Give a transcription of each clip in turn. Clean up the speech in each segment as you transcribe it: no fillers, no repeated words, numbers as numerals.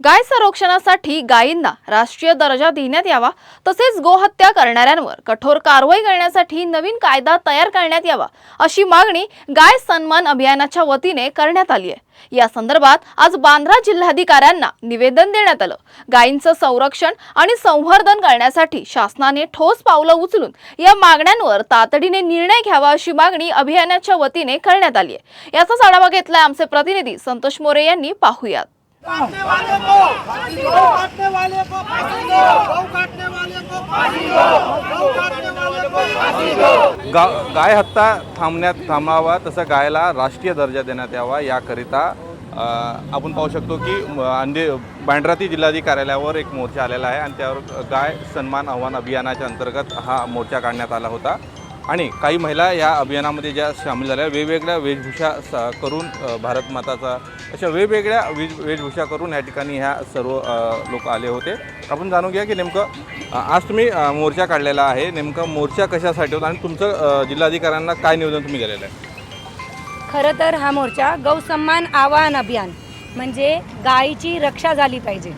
गाय संरक्षणासाठी गायींना राष्ट्रीय दर्जा देण्यात यावा, तसेच गोहत्या करणाऱ्यांवर कठोर कारवाई करण्यासाठी नवीन कायदा तयार करण्यात यावा, अशी मागणी गाय सन्मान अभियानाच्या वतीने करण्यात आली आहे। या संदर्भात आज बांद्रा जिल्हाधिकाऱ्यांना निवेदन देण्यात आलं। गायींचं संरक्षण आणि संवर्धन करण्यासाठी शासनाने ठोस पावलं उचलून या मागण्यांवर तातडीने निर्णय घ्यावा, अशी मागणी अभियानाच्या वतीने करण्यात आली आहे। याचाच आढावा घेतलाय आमचे प्रतिनिधी संतोष मोरे यांनी। पाहूयात। काटने वाले को फांसी दो, काटने वाले को फांसी दो, गौ काटने वाले को फांसी दो, गौ काटने वाले को फांसी दो। गाय हत्या थांबवावा, तसं गायला राष्ट्रीय दर्जा देण्यात यावा याकरिता आपण पाहू शकतो की बांद्रातील जिल्हाधिकारी कार्यालयावर एक मोर्चा आलेला आहे आणि त्यावर गाय सन्मान आव्हान अभियानाच्या अंतर्गत हा मोर्चा काढण्यात आला होता। आणि काही महिला या अभियानामध्ये ज्या सामील झाल्या, वेगवेगळ्या वेशभूषा करून भारत माताचा अशा वेगवेगळ्या वेशभूषा करून या ठिकाणी ह्या सर्व लोक आले होते। आपण जाणून घ्या की नेमकं आज तुम्ही मोर्चा काढलेला आहे, नेमकं मोर्चा कशासाठी होता आणि तुमचं जिल्हाधिकाऱ्यांना काय निवेदन तुम्ही दिलेलं आहे? खरं तर हा मोर्चा गौसन्मान आवाहन अभियान म्हणजे गायीची रक्षा झाली पाहिजे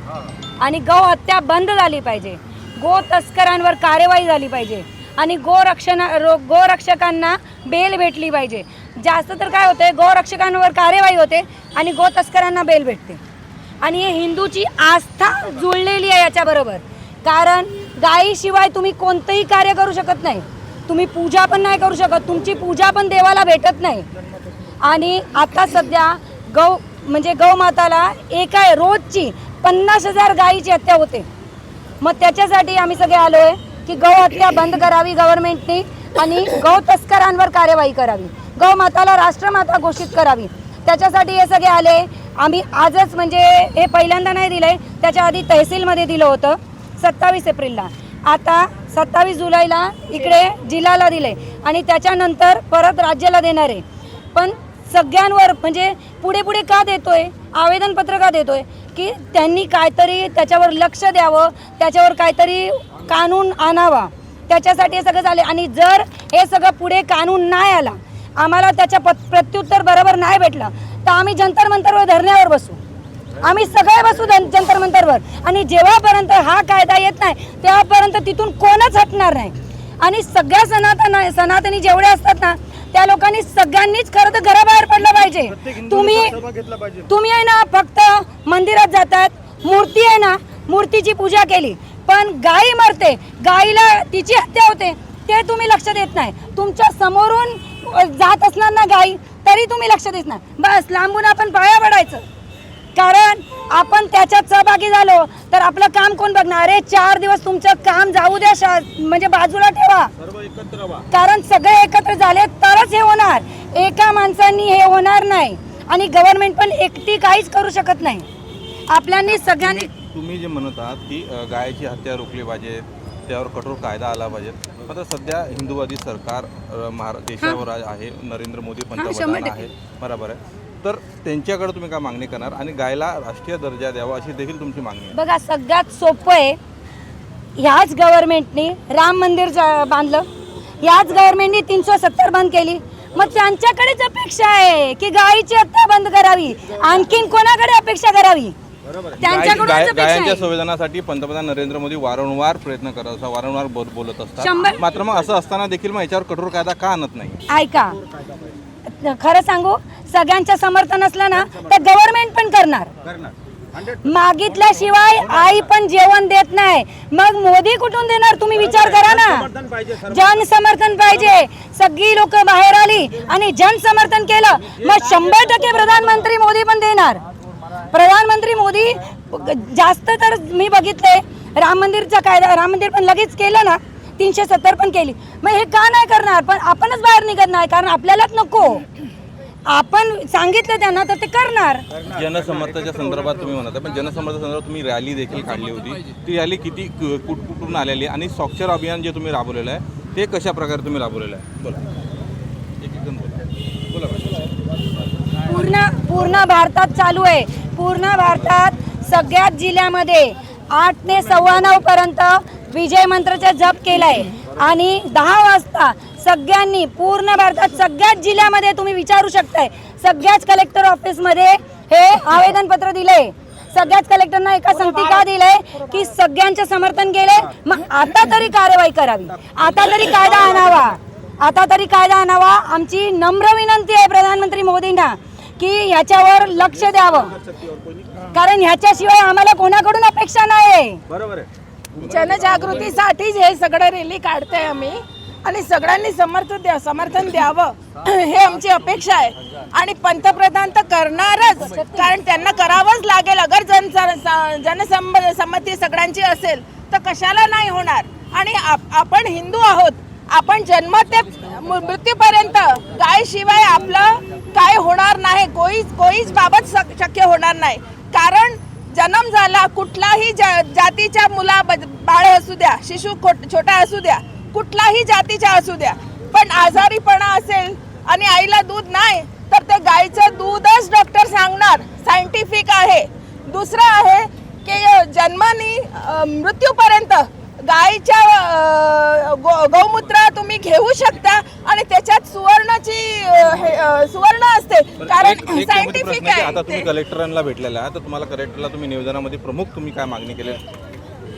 आणि गौ हत्या बंद झाली पाहिजे, गो तस्करांवर कार्यवाही झाली पाहिजे आणि गोरक्षकांना बेल भेटली पाहिजे। जास्त तर काय होते, गोरक्षकांवर कार्यवाही होते आणि गो तस्करांना बेल भेटते आणि हे हिंदूची आस्था जुळलेली आहे याच्याबरोबर। कारण गायीशिवाय तुम्ही कोणतंही कार्य करू शकत नाही, तुम्ही पूजा पण नाही करू शकत, तुमची पूजा पण देवाला भेटत नाही। आणि आता सध्या गौमाताला एका रोजची 50,000 गायीची हत्या होते। मग त्याच्यासाठी आम्ही सगळे आलो आहे की गौ हत्या बंद करावी गव्हर्नमेंटने आणि गौ तस्करांवर कार्यवाही करावी, गौ माताला राष्ट्रमाता घोषित करावी। त्याच्यासाठी हे सगळे आले। आम्ही आजच म्हणजे हे पहिल्यांदा नाही दिलंय, त्याच्या आधी तहसीलमध्ये दिलं होतं 27 एप्रिलला, आता 27 जुलैला इकडे जिल्ह्याला दिले आणि त्याच्यानंतर परत राज्याला देणार आहे। पण सगळ्यांवर म्हणजे पुढे पुढे का देतोय, आवेदनपत्र का देतोय की त्यांनी काहीतरी त्याच्यावर लक्ष द्यावं, त्याच्यावर काहीतरी कानून आणावा, त्याच्यासाठी हे सगळं झाले। आणि जर हे सगळं पुढे कानून नाही आला, आम्हाला त्याच्या प्रत्युत्तर बरोबर नाही भेटलं, तर आम्ही जंतर मंतरवर धरण्यावर बसू, आम्ही सगळे बसू जंतर मंतरवर। आणि जेव्हापर्यंत हा कायदा येत नाही तेव्हापर्यंत तिथून कोणच हटणार नाही। आणि सगळ्या सनातनी जेवढे असतात ना, त्या लोकांनी सगळ्यांनीच खरं तर घराबाहेर पडलं पाहिजे। तुम्ही आहे ना फक्त मंदिरात जातात, मूर्ती आहे ना, मूर्तीची पूजा केली, पण गायी मरते, गायीला तिची हत्या होते, ते तुम्ही लक्ष देत नाही। तुमच्या समोरून जात असणार ना गायी, तरी तुम्ही लक्ष देत नाही, बस लांबून आपण पाया पडायचं। कारण आपण त्याच्यात सहभागी झालो तर आपलं काम कोण बघणार? अरे 4 दिवस तुमचं काम जाऊ द्या, म्हणजे बाजूला ठेवा, कारण सगळे एकत्र झाले तरच हे होणार, एका माणसांनी हे होणार नाही आणि गव्हर्नमेंट पण एकटी काहीच करू शकत नाही। आपल्यानी सगळ्यांनी तुम्ही जे म्हणत आहात की गायची हत्या रोखली पाहिजे, त्यावर कठोर कायदा आला पाहिजे, आता सध्या हिंदुवादी सरकार देशावर आहे, नरेंद्र मोदी पंतप्रधान आहे, बरोबर आहे, तर त्यांच्याकडे तुम्ही काय मागणी करणार आणि गायला राष्ट्रीय दर्जा द्यावा अशी देखील तुमची मागणी आहे? बघा, सगळ्यात सोपं आहे, ह्याच गव्हर्नमेंटने राम मंदिर बांधलं, ह्याच गव्हर्नमेंटने 370 बंद केली, मग त्यांच्याकडेच अपेक्षा आहे की गायीची हत्या बंद करावी, आणखीन कोणाकडे अपेक्षा करावी? गायांच्या संवर्धनासाठी पंतप्रधान नरेंद्र मोदी वारंवार प्रयत्न करत असतात, वारंवार बोलत असतात, मात्र मग असं असताना देखील मग याच्यावर कठोर कायदा का आणत नाही? ऐका, खरं सांगू, सगळ्यांचं समर्थन असलं ना तर गव्हर्नमेंट पण करणार, मागितल्याशिवाय आई पण जेवण देत नाही, मग मोदी कुठून देणार? तुम्ही विचार करा ना, जनसमर्थन पाहिजे, सगळी लोक बाहेर आली आणि जनसमर्थन केलं, मग 100% प्रधानमंत्री मोदी पण देणार। प्रधानमंत्री मोदी जास्त तर मी बघितले, राम मंदिरचा कायदा, राम मंदिर पण लगेच केलं ना, 370 पण केली, मग हे का नाही करणार? पण आपणच बाहेर निघत नाही, कारण आपल्यालाच नको, आपण सांगितलं त्यांना तर ते करणार। जनसमर्थनाच्या संदर्भात तुम्ही म्हणता, पण जनसमर्थनाच्या संदर्भात तुम्ही रॅली देखील काढली होती, ती रॅली किती कुठून आलेली आणि साक्षर अभियान जे तुम्ही राबवलेलं आहे ते कशा प्रकारे तुम्ही राबवलेलं आहे? बोला, एकदम बोला, बोला। पूर्ण भारतात चालू आहे, पूर्ण भारतात सगळ्याच जिल्ह्यामध्ये 8 ते 9:15 पर्यंत विजय मंत्राचा जप केलाय आणि 10 वाजता सगळ्यांनी पूर्ण भारतात सगळ्याच जिल्ह्यामध्ये तुम्ही विचारू शकताय, सगळ्याच कलेक्टर ऑफिसमध्ये हे आवेदनपत्र दिले सगळ्याच कलेक्टरना एका संगती का दिलंय की सगळ्यांचे समर्थन केले, मग आता तरी कार्यवाही करावी, आता तरी कायदा आणावा, आता तरी कायदा आणावा. आमची नम्र विनंती आहे प्रधानमंत्री मोदींना की ह्याच्यावर लक्ष द्यावं, कारण ह्याच्याशिवाय आम्हाला कोणाकडून अपेक्षा नाही. बरोबर आहे. जनजागृतीसाठीच हे सगळं रॅली काढतोय आम्ही आणि सगळ्यांनी समर्थन द्यावं हे आमची अपेक्षा आहे. आणि पंतप्रधान तर करणारच, कारण त्यांना करावंच लागेल. अगर जनसंमती सगळ्यांची असेल तर कशाला नाही होणार. आणि आपण हिंदू आहोत, आपण जन्म ते मृत्यूपर्यंत गायशिवाय आपलं काय होणार नाही, कोईच बाबत शक्य होणार नाही. कारण जन्म झाला कुठलाही जातीच्या बाळ असू द्या, शिशु छोटा असू द्या, कुठलाही जातीच्या असू द्या, पण आजारीपणा असेल आणि आईला दूध नाही तर ते गायचं दूधच डॉक्टर सांगणार, सायंटिफिक आहे. दुसरं आहे की जन्मानी मृत्यूपर्यंत गायीच्या गौमूत्र तुम्ही घेऊ शकता आणि त्याच्यात सुवर्ण असते, कारण सायंटिफिक आहे. आता तुम्ही कलेक्टरांना भेटलेला आहे, तर तुम्हाला कलेक्टरला तुम्ही निवेदनामध्ये प्रमुख तुम्ही काय मागणी केली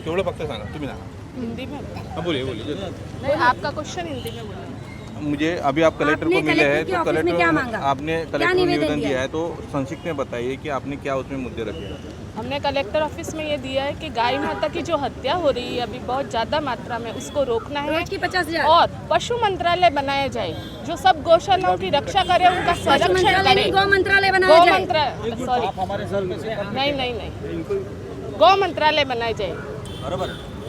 तेवढं फक्त सांगा. तुम्ही ना हिंदी में बोलिए नहीं, आपका क्वेश्चन हिंदी में बोलिए. मुझे अभी आप कलेक्टर को आपने मिले हैं, कलेक्टर तो के ऑफिस में क्या कलेक्टर मांगा? आपने क्या कलेक्टर को निवेदन निवेदन दिया दिया है, तो संक्षिप्त में बताइए कि आपने क्या उसमें मुद्दे रखे हैं. हमने कलेक्टर ऑफिस में ये दिया है कि गाय माता की जो हत्या हो रही है अभी बहुत ज़्यादा मात्रा में, उसको रोकना है रोज की 50,000 और पशु मंत्रालय बनाया जाए जो सब गौशालाओं की रक्षा करे, उनका संरक्षण मंत्रालय करे. नहीं, गौ मंत्रालय गौ बनाया जाए. मंत्रालय, सॉरी, नहीं, गौ मंत्रालय बनाया जाए.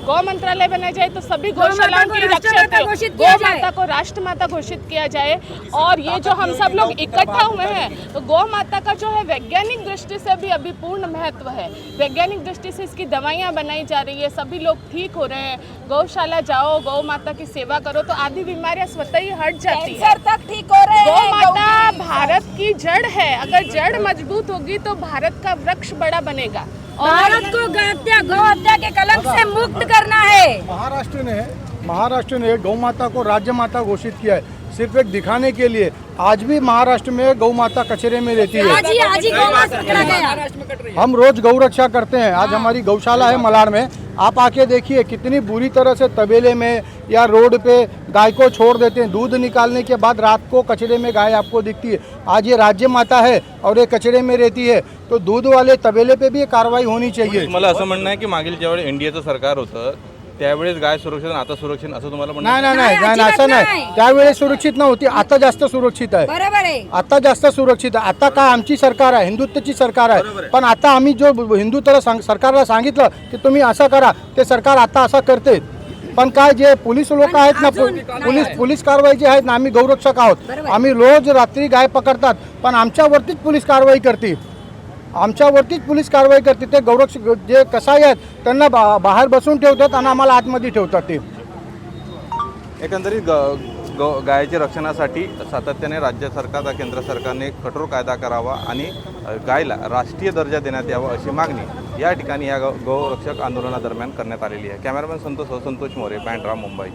गौ मंत्रालय बनाया जाए तो सभी गौशालाओं की रक्षा राष्ट्रमाता करे, घोषित गौ किया जाए. माता को राष्ट्रमाता घोषित किया जाए. और ये जो हम सब लोग इकट्ठा हुए हैं, तो गौ माता का जो है वैज्ञानिक दृष्टि से भी अभी पूर्ण महत्व है. वैज्ञानिक दृष्टि से इसकी दवाइयाँ बनाई जा रही है, सभी लोग ठीक हो रहे हैं. गौशाला जाओ, गौ माता की सेवा करो तो आधी बीमारियां स्वतः ही हट जाती है. तक ठीक हो रहे गौ माता भारत की जड़ है, अगर जड़ मजबूत होगी तो भारत का वृक्ष बड़ा बनेगा. भारत को गौ हत्या के कलंक से मुक्त करना है. महाराष्ट्र ने गौ माता को राज्य माता घोषित किया है, सिर्फ एक दिखाने के लिए. आज भी महाराष्ट्र में गौ माता कचरे में रहती है. आज ही गौ माता पकड़ा गया. हम रोज गौ रक्षा करते हैं. आज हमारी गौशाला है मलाड में, आप आके देखिए कितनी बुरी तरह से तबेले में या रोड पे गाय को छोड़ देते हैं. दूध निकालने के बाद रात को कचरे में गाय आपको दिखती है. आज ये राज्य माता है और ये कचरे में रहती है, तो दूध वाले तबेले पे भी ये कार्रवाई होनी चाहिए. मला असं म्हणणं आहे की मागील ज्यावेळी एनडीएचं सरकार होतं त्यावेळेस गाय सुरक्षित आणि आता सुरक्षित असं तुम्हाला म्हणणं नाही आहे? नाही नाही नाही, असं नाही. त्यावेळेस सुरक्षित नव्हती, आता जास्त सुरक्षित आहे. बरोबर आहे. आता जास्त सुरक्षित आहे. आता काय आमची सरकार आहे, हिंदुत्वची सरकार आहे, पण आता आम्ही जो हिंदुत्वाला सरकारला सांगितलं की तुम्ही असं करा, ते सरकार आता असं करते. पण काय जे पोलीस लोक आहेत ना, पोलीस कारवाई जे आहेत ना, आम्ही गौरक्षक आहोत, आम्ही रोज रात्री गाय पकडतात, पण आमच्यावरतीच पोलीस कारवाई करते. ते गौरक्षक जे कसाई आहेत त्यांना बाहेर बसून ठेवतात आणि आम्हाला आतमध्ये ठेवतात. ते एकंदरीत गायीच्या रक्षणासाठी सातत्याने राज्य सरकार केंद्र सरकारने कठोर कायदा करावा आणि गायला राष्ट्रीय दर्जा देण्यात यावा अशी मागणी या ठिकाणी या गौरक्षक आंदोलनादरम्यान करण्यात आलेली आहे. कॅमेरामॅन संतोष मोरे, बँड्रा, मुंबई.